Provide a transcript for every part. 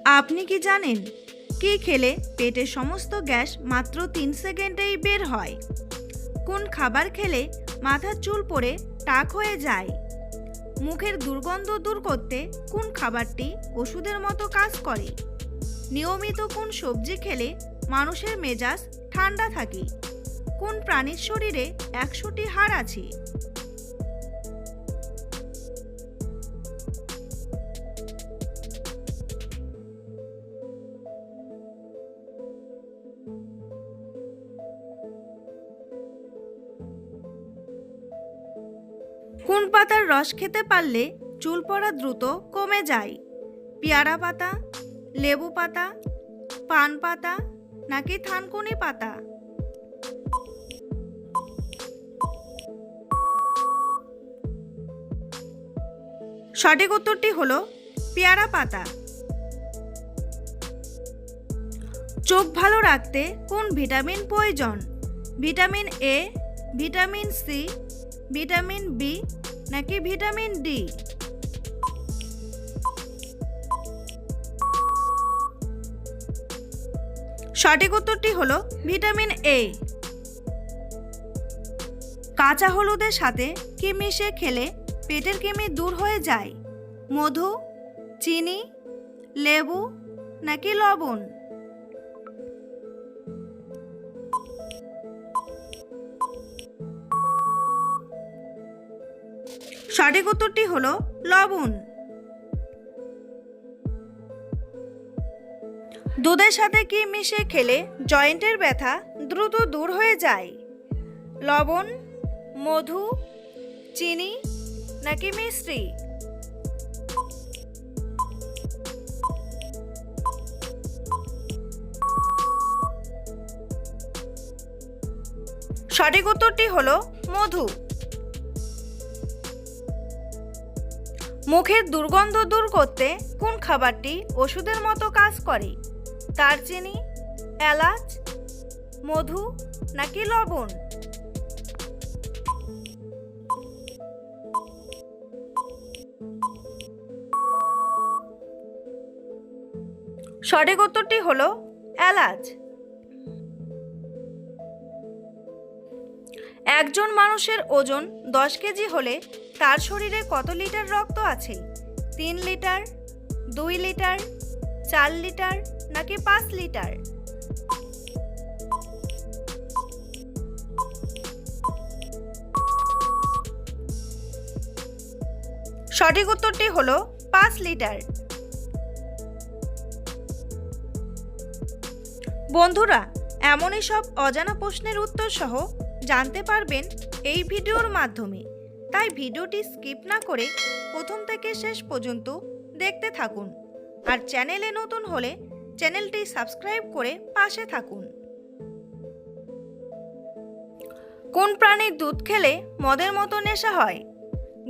আপনি কি জানেন কি খেলে পেটের সমস্ত গ্যাস মাত্র 3 সেকেন্ডেই বের হয়? কোন খাবার খেলে মাথার চুল পড়ে টাক হয়ে যায়? মুখের দুর্গন্ধ দূর করতে কোন খাবারটি ওষুধের মতো কাজ করে? নিয়মিত কোন সবজি খেলে মানুষের মেজাজ ঠান্ডা থাকে? কোন প্রাণীর শরীরে 100টি হাড় আছে? কোন পাতার রস খেতে পারলে চুল পড়া দ্রুত কমে যায়? পেয়ারা পাতা, লেবু পাতা, পান পাতা নাকি থানকুনি পাতা? সঠিক উত্তরটি হলো পেয়ারা পাতা। চোখ ভালো রাখতে কোন ভিটামিন প্রয়োজন? Vitamin A, vitamin C, vitamin B নাকি ভিটামিন ডি? সঠিক উত্তরটি হলো ভিটামিন এ। কাঁচা হলুদের সাথে কি মিশিয়ে খেলে পেটের কৃমি দূর হয়ে যায়? মধু, চিনি, লেবু নাকি লবণ? সঠিক উত্তরটি হলো লবণ। দুধের সাথে কি মিশিয়ে খেলে জয়েন্টের ব্যথা দ্রুত দূর হয়ে যায়? লবণ, মধু, চিনি নাকি মিশ্রি? সঠিক উত্তরটি হলো মধু। মুখের দুর্গন্ধ দূর করতে কোন খাবারটি ওষুধের মতো কাজ করে? দারচিনি, এলাচ, মধু নাকি লবণ? সঠিক উত্তরটি হলো এলাচ। একজন মানুষের ওজন 10 কেজি হলে তার শরীরে কত লিটার রক্ত আছে? 3 লিটার, 2 লিটার, 4 লিটার নাকি 5 লিটার? সঠিক উত্তরটি হলো 5 লিটার। বন্ধুরা, এমনই সব অজানা প্রশ্নের উত্তর সহ জানতে পারবেন এই ভিডিওর মাধ্যমে, তাই ভিডিওটি স্কিপ না করে প্রথম থেকে শেষ পর্যন্ত দেখতে থাকুন। আর চ্যানেলে নতুন হলে চ্যানেলটি সাবস্ক্রাইব করে পাশে থাকুন। কোন প্রাণীর দুধ খেলে মদের মতো নেশা হয়?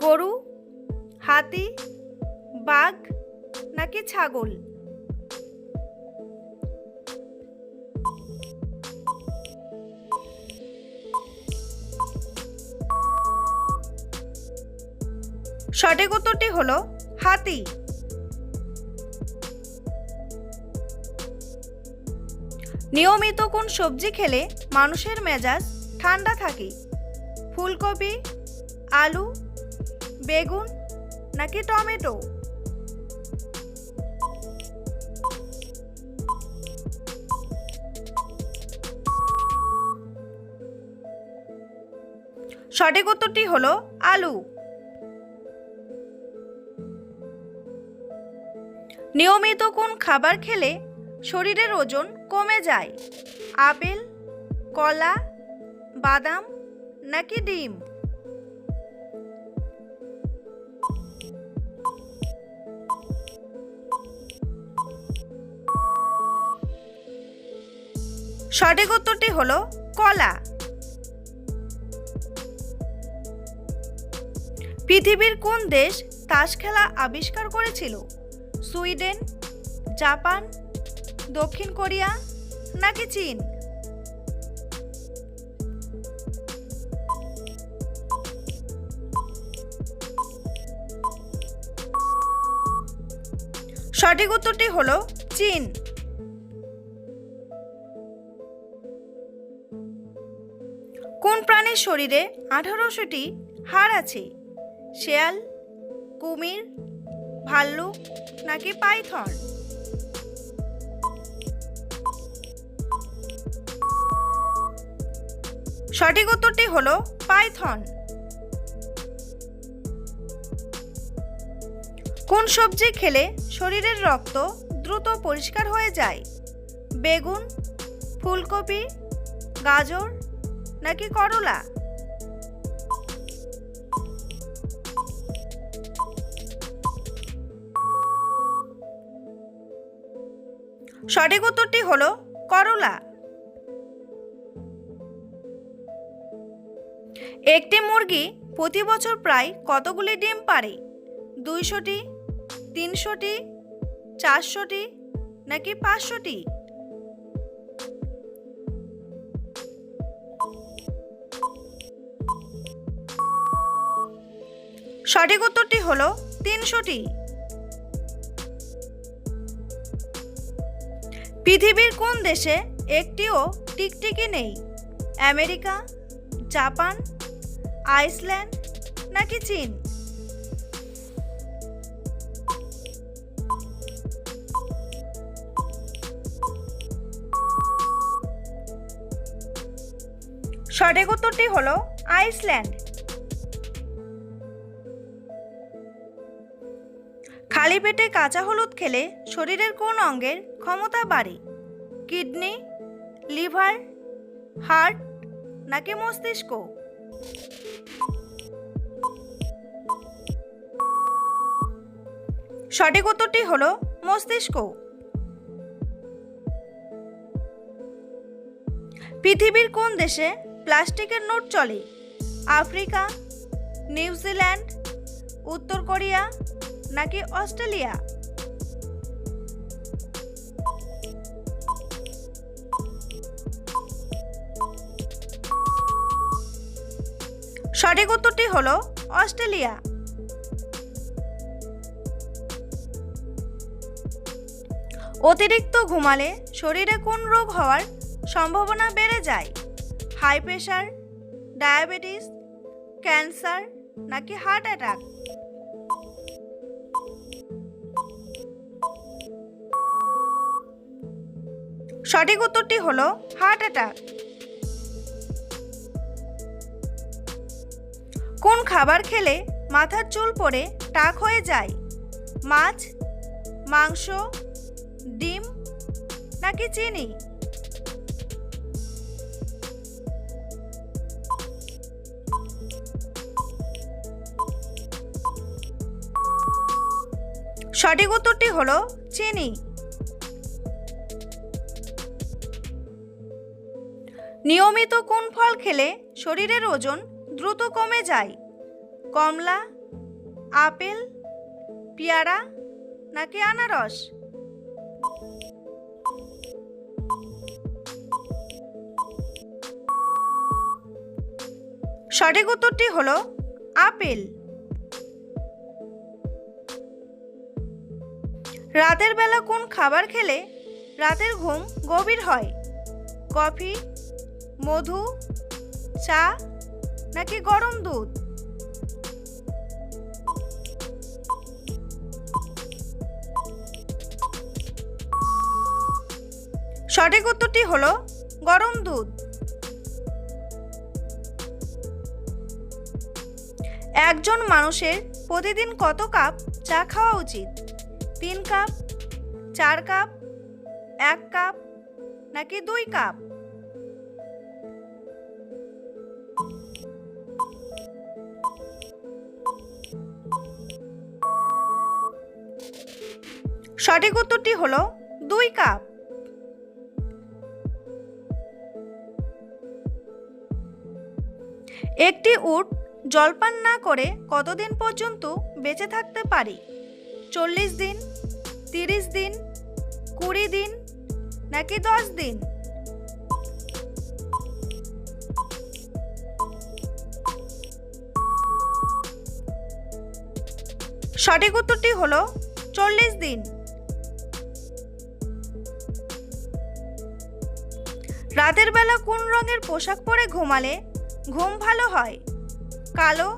গরু, হাতি, বাঘ নাকি ছাগল? সঠিক উত্তরটি হলো হাতি। নিয়মিত কোন সবজি খেলে মানুষের মেজাজ ঠান্ডা থাকে? ফুলকপি, আলু, বেগুন নাকি টমেটো? সঠিক উত্তরটি হলো আলু। নিয়মিত কোন খাবার খেলে শরীরের ওজন কমে যায়? আপেল, কলা, বাদাম নাকি ডিম? সঠিক উত্তরটি হলো কলা। পৃথিবীর কোন দেশ তাস খেলা আবিষ্কার করেছিল? সুইডেন, জাপান, দক্ষিণ কোরিয়া নাকি চীন? সঠিক উত্তরটি হলো চীন। কোন প্রাণীর শরীরে 1800টি হাড় আছে? শেয়াল, কুমির, ভাল্লুক নাকি পাইথন? সঠিক উত্তরটি হলো পাইথন। কোন সবজি খেলে শরীরের রক্ত দ্রুত পরিষ্কার হয়ে যায়? বেগুন, ফুলকপি, গাজর নাকি করলা? সঠিক উত্তরটি হলো করলা। একটি মুরগি প্রতি বছর প্রায় কতগুলি ডিম পাড়ে? 200টি, 300টি, 400টি নাকি 500টি? সঠিক উত্তরটি হলো 300টি। পৃথিবীর কোন দেশে একটিও টিকটিকি নেই? আমেরিকা, জাপান, আইসল্যান্ড নাকি চীন? সঠিক উত্তরটি হলো আইসল্যান্ড। খালি পেটে কাঁচা হলুদ খেলে শরীরের কোন অঙ্গের ক্ষমতা বাড়ে? কিডনি, লিভার, হার্ট নাকি মস্তিষ্ক? সঠিক উত্তরটি হলো মস্তিষ্ক। পৃথিবীর কোন দেশে প্লাস্টিকের নোট চলে? আফ্রিকা, নিউজিল্যান্ড, উত্তর কোরিয়া নাকি অস্ট্রেলিয়া? সঠিক উত্তরটি হলো অস্ট্রেলিয়া। অতিরিক্ত ঘুমালে শরীরে কোন রোগ হওয়ার সম্ভাবনা বেড়ে যায়? হাই প্রেশার, ডায়াবেটিস, ক্যান্সার নাকি হার্ট অ্যাটাক? সঠিক উত্তরটি হলো হার্ট অ্যাটাক। কোন খাবার খেলে মাথার চুল পড়ে টাক হয়ে যায়? মাছ, মাংস, ডিম নাকি চিনি? সঠিক উত্তরটি হলো চিনি। নিয়মিত কোন ফল খেলে শরীরের ওজন দ্রুত কমে যায়? কমলা, আপেল, পেয়ারা নাকি আনারস? সঠিক উত্তরটি হলো আপেল। রাতের বেলা কোন খাবার খেলে রাতের ঘুম গভীর হয়? কফি, মধু, চা নাকি গরম দুধ? সঠিক উত্তরটি হলো গরম দুধ। একজন মানুষের প্রতিদিন কত কাপ চা খাওয়া উচিত? 3 কাপ, 4 কাপ, 1 কাপ নাকি 2 কাপ? সঠিক উত্তরটি হলো 2 কাপ। একটি উট জলপান না করে কতদিন পর্যন্ত বেঁচে থাকতে পারে? 40 দিন, 30 দিন, 20 দিন নাকি 10 দিন? সঠিক উত্তরটি হলো 40 দিন। রাতের বেলা কোন রঙের পোশাক পরে ঘুমালে ঘুম ভালো হয়? কালো,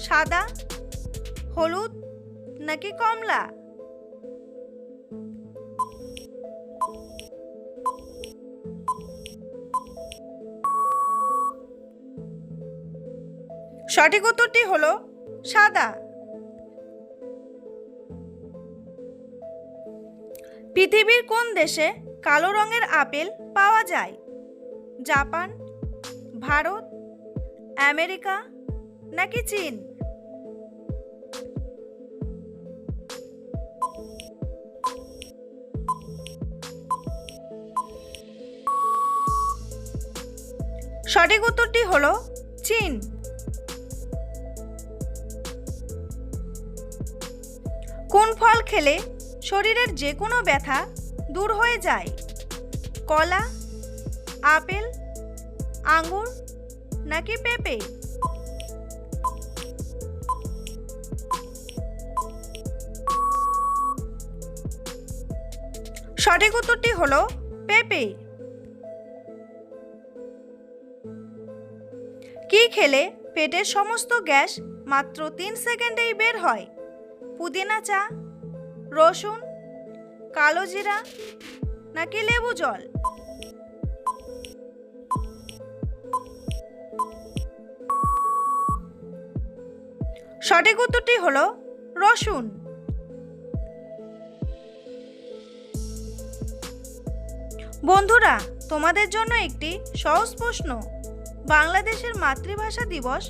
সাদা, হলুদ নাকি কমলা? সঠিক উত্তরটি হলো সাদা। পৃথিবীর কোন দেশে কালো রঙের আপেল পাওয়া যায়? জাপান, ভারত, আমেরিকা নাকি চীন? সঠিক উত্তরটি হলো চীন। কোন ফল খেলে শরীরের যে কোনো ব্যথা দূর হয়ে যায়? কলা, আপেল, আঙ্গুর নাকি পেঁপে? সঠিক উত্তরটি হলো পেঁপে। কি খেলে পেটের সমস্ত গ্যাস মাত্র 3 সেকেন্ডেই বের হয়? পুদিনা চা, রসুন, কালো জিরা নাকি লেবু জল? সঠিক উত্তরটি হলো রসুন। বন্ধুরা, তোমাদের জন্য একটি সহজ প্রশ্ন। বাংলাদেশের মাতৃভাষা দিবস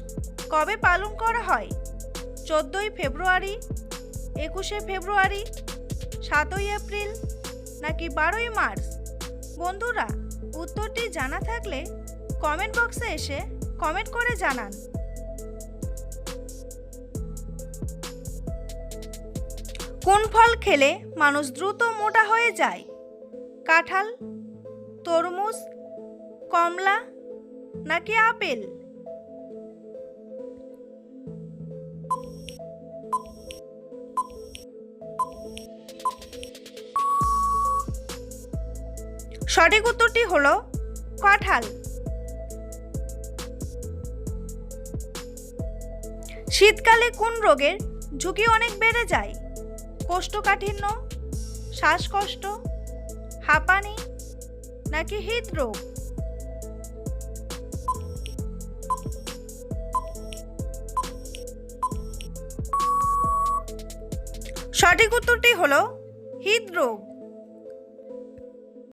কবে পালন করা হয়? 14ই ফেব্রুয়ারি, 21শে ফেব্রুয়ারি, 7ই এপ্রিল নাকি 12ই মার্চ? বন্ধুরা, উত্তরটি জানা থাকলে কমেন্ট বক্সে এসে কমেন্ট করে জানান। কোন ফল খেলে মানুষ দ্রুত মোটা হয়ে যায়? কাঁঠাল, তরমুজ, কমলা নাকি আপেল? সঠিক উত্তরটি হলো কাঁঠাল। শীতকালে কোন রোগের ঝুঁকি অনেক বেড়ে যায়? কোষ্ঠকাঠিন্য, শ্বাসকষ্ট, হাঁপানি নাকি হৃদরোগ? সঠিক উত্তরটি হলো হৃদরোগ।